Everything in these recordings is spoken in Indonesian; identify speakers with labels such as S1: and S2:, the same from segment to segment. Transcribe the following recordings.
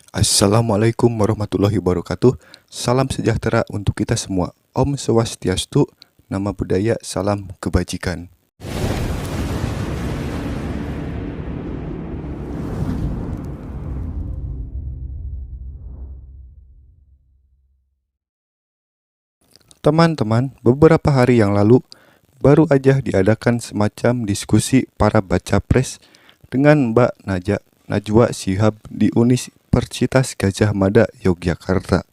S1: Assalamualaikum warahmatullahi wabarakatuh. Salam sejahtera untuk kita semua. Om Swastiastu, nama budaya, salam kebajikan. Teman-teman, beberapa hari yang lalu baru aja diadakan semacam diskusi para baca pres dengan Mbak Najwa Shihab di Universitas Gadjah Mada, Yogyakarta.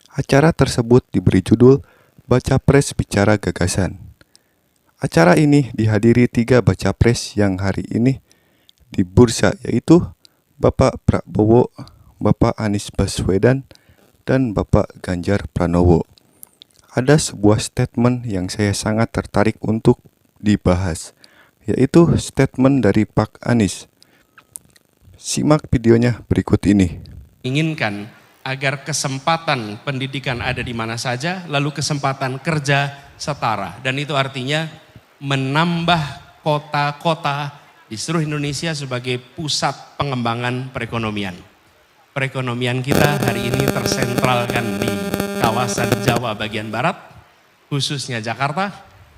S1: Acara tersebut diberi judul Baca Pres Bicara Gagasan. Acara ini dihadiri 3 baca pres yang hari ini di bursa, yaitu Bapak Prabowo, Bapak Anies Baswedan, dan Bapak Ganjar Pranowo. Ada sebuah statement yang saya sangat tertarik untuk dibahas, yaitu statement dari Pak Anies. Simak videonya berikut ini.
S2: Inginkan agar kesempatan pendidikan ada di mana saja, lalu kesempatan kerja setara. Dan itu artinya menambah kota-kota di seluruh Indonesia sebagai pusat pengembangan perekonomian. Perekonomian kita hari ini tersentralkan di kawasan Jawa bagian barat, khususnya Jakarta,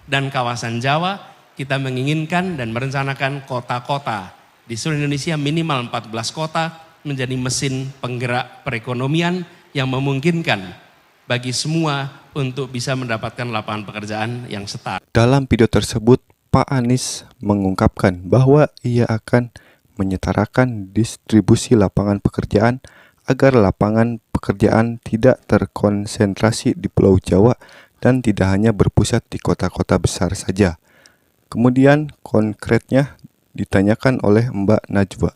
S2: dan kawasan Jawa. Kita menginginkan dan merencanakan kota-kota di seluruh Indonesia minimal 14 kota menjadi mesin penggerak perekonomian yang memungkinkan bagi semua untuk bisa mendapatkan lapangan pekerjaan yang setara.
S1: Dalam video tersebut, Pak Anies mengungkapkan bahwa ia akan menyetarakan distribusi lapangan pekerjaan agar lapangan pekerjaan tidak terkonsentrasi di Pulau Jawa dan tidak hanya berpusat di kota-kota besar saja. Kemudian konkretnya ditanyakan oleh Mbak Najwa.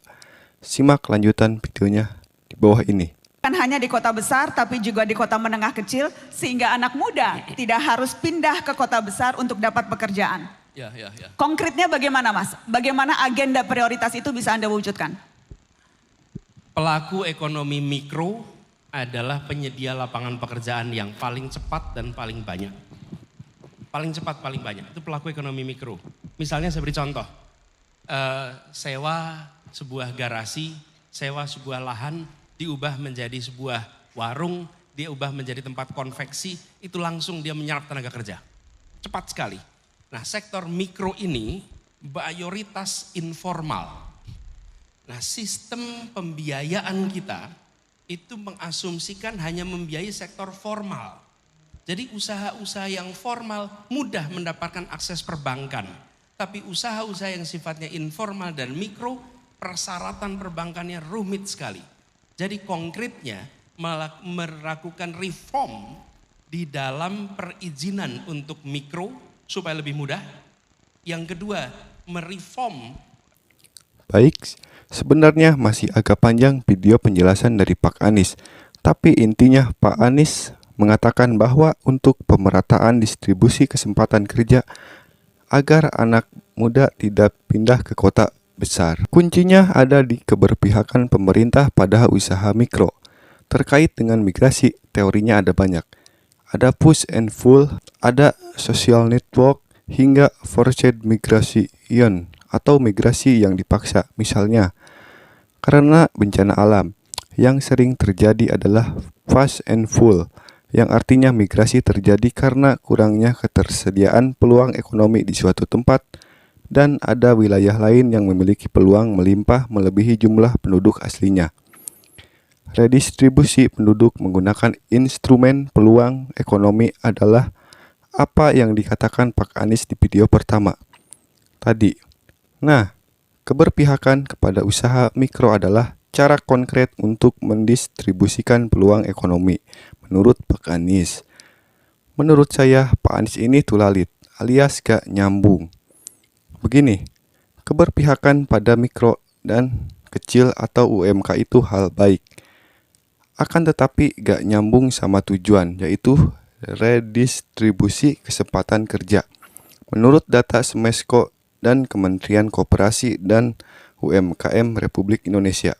S1: Simak lanjutan videonya di bawah ini.
S3: Bukan hanya di kota besar, tapi juga di kota menengah kecil, sehingga anak muda tidak harus pindah ke kota besar untuk dapat pekerjaan.
S2: Ya.
S3: Konkretnya bagaimana, Mas? Bagaimana agenda prioritas itu bisa Anda wujudkan?
S2: Pelaku ekonomi mikro adalah penyedia lapangan pekerjaan yang paling cepat dan paling banyak. Paling cepat, paling banyak. Itu pelaku ekonomi mikro. Misalnya saya beri contoh. Sewa sebuah garasi, sewa sebuah lahan, diubah menjadi sebuah warung, diubah menjadi tempat konveksi, itu langsung dia menyerap tenaga kerja. Cepat sekali. Nah, sektor mikro ini mayoritas informal. Nah, sistem pembiayaan kita itu mengasumsikan hanya membiayai sektor formal. Jadi usaha-usaha yang formal mudah mendapatkan akses perbankan. Tapi usaha-usaha yang sifatnya informal dan mikro, persyaratan perbankannya rumit sekali. Jadi konkretnya melakukan reform di dalam perizinan untuk mikro supaya lebih mudah. Yang kedua, mereform.
S1: Baik, sebenarnya masih agak panjang video penjelasan dari Pak Anies. Tapi intinya Pak Anies mengatakan bahwa untuk pemerataan distribusi kesempatan kerja agar anak muda tidak pindah ke kota besar. Kuncinya ada di keberpihakan pemerintah pada usaha mikro. Terkait dengan migrasi, teorinya ada banyak. Ada push and pull, ada social network, hingga forced migration atau migrasi yang dipaksa. Misalnya, karena bencana alam, yang sering terjadi adalah fast and full, yang artinya migrasi terjadi karena kurangnya ketersediaan peluang ekonomi di suatu tempat, dan ada wilayah lain yang memiliki peluang melimpah melebihi jumlah penduduk aslinya. Redistribusi penduduk menggunakan instrumen peluang ekonomi adalah apa yang dikatakan Pak Anies di video pertama tadi. Nah, keberpihakan kepada usaha mikro adalah cara konkret untuk mendistribusikan peluang ekonomi, menurut Pak Anies. Menurut saya, Pak Anies ini tulalit, alias gak nyambung. Begini, keberpihakan pada mikro dan kecil atau UMK itu hal baik. Akan tetapi gak nyambung sama tujuan, yaitu redistribusi kesempatan kerja. Menurut data Smesco dan Kementerian Koperasi dan UMKM Republik Indonesia,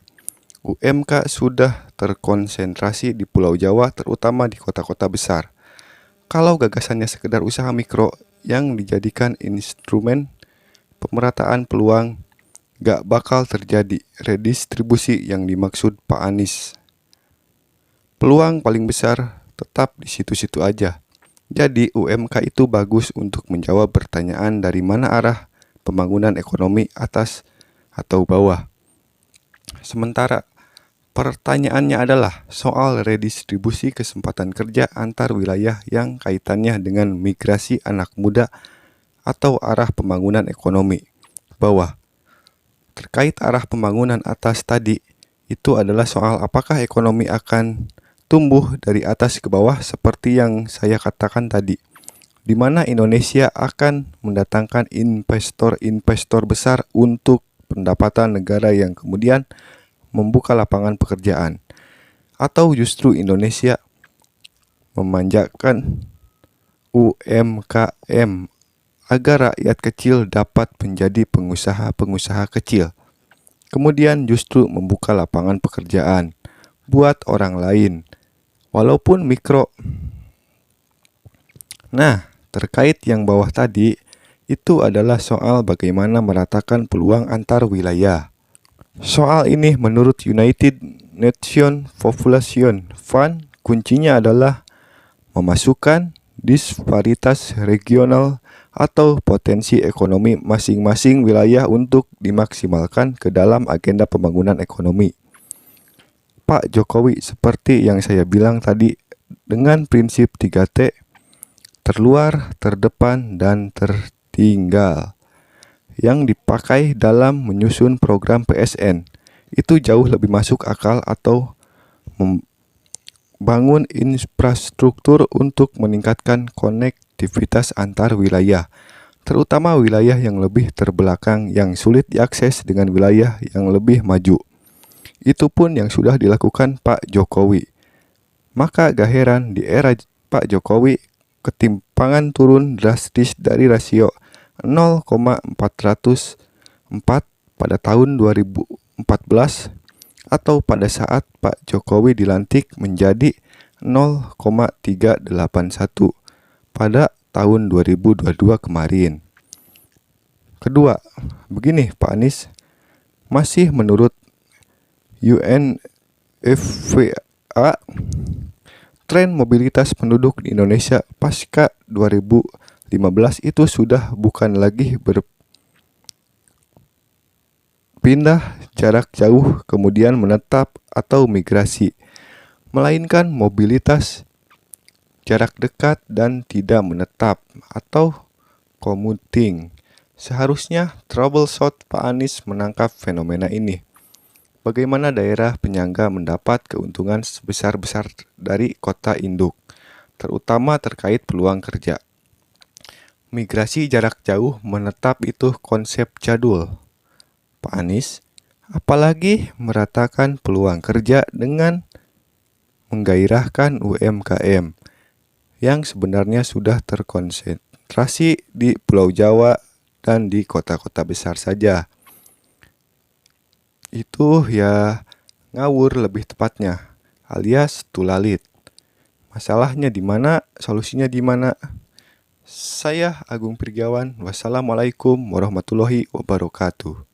S1: UMK sudah terkonsentrasi di Pulau Jawa, terutama di kota-kota besar. Kalau gagasannya sekedar usaha mikro yang dijadikan instrumen pemerataan peluang, gak bakal terjadi redistribusi yang dimaksud Pak Anies. Peluang paling besar tetap di situ-situ aja. Jadi UMK itu bagus untuk menjawab pertanyaan dari mana arah pembangunan ekonomi, atas atau bawah. Sementara pertanyaannya adalah soal redistribusi kesempatan kerja antar wilayah yang kaitannya dengan migrasi anak muda atau arah pembangunan ekonomi bawah. Terkait arah pembangunan atas tadi, itu adalah soal apakah ekonomi akan tumbuh dari atas ke bawah seperti yang saya katakan tadi, di mana Indonesia akan mendatangkan investor-investor besar untuk pendapatan negara yang kemudian membuka lapangan pekerjaan, atau justru Indonesia memanjakan UMKM agar rakyat kecil dapat menjadi pengusaha-pengusaha kecil, kemudian justru membuka lapangan pekerjaan buat orang lain, walaupun mikro. Nah, terkait yang bawah tadi, itu adalah soal bagaimana meratakan peluang antar wilayah. Soal ini menurut United Nations Population Fund, kuncinya adalah memasukkan disparitas regional atau potensi ekonomi masing-masing wilayah untuk dimaksimalkan ke dalam agenda pembangunan ekonomi. Pak Jokowi seperti yang saya bilang tadi, dengan prinsip 3T, terluar, terdepan, dan tertinggal, yang dipakai dalam menyusun program PSN, itu jauh lebih masuk akal atau membangun infrastruktur untuk meningkatkan konektivitas antar wilayah, terutama wilayah yang lebih terbelakang yang sulit diakses dengan wilayah yang lebih maju. Itu pun yang sudah dilakukan Pak Jokowi. Maka gak heran di era Pak Jokowi ketimpangan turun drastis dari rasio 0,404 pada tahun 2014 atau pada saat Pak Jokowi dilantik menjadi 0,381 pada tahun 2022 kemarin. Kedua, begini Pak Anies, masih menurut UNFPA, tren mobilitas penduduk di Indonesia pasca 2015 itu sudah bukan lagi berpindah jarak jauh kemudian menetap atau migrasi, melainkan mobilitas jarak dekat dan tidak menetap atau commuting. Seharusnya troubleshot Pak Anies menangkap fenomena ini. Bagaimana daerah penyangga mendapat keuntungan sebesar-besar dari kota induk, terutama terkait peluang kerja. Migrasi jarak jauh menetap itu konsep jadul, Pak Anies, apalagi meratakan peluang kerja dengan menggairahkan UMKM yang sebenarnya sudah terkonsentrasi di Pulau Jawa dan di kota-kota besar saja. Itu ya ngawur lebih tepatnya, alias tulalit. Masalahnya di mana, solusinya di mana? Saya Agung Prigiawan, wassalamualaikum warahmatullahi wabarakatuh.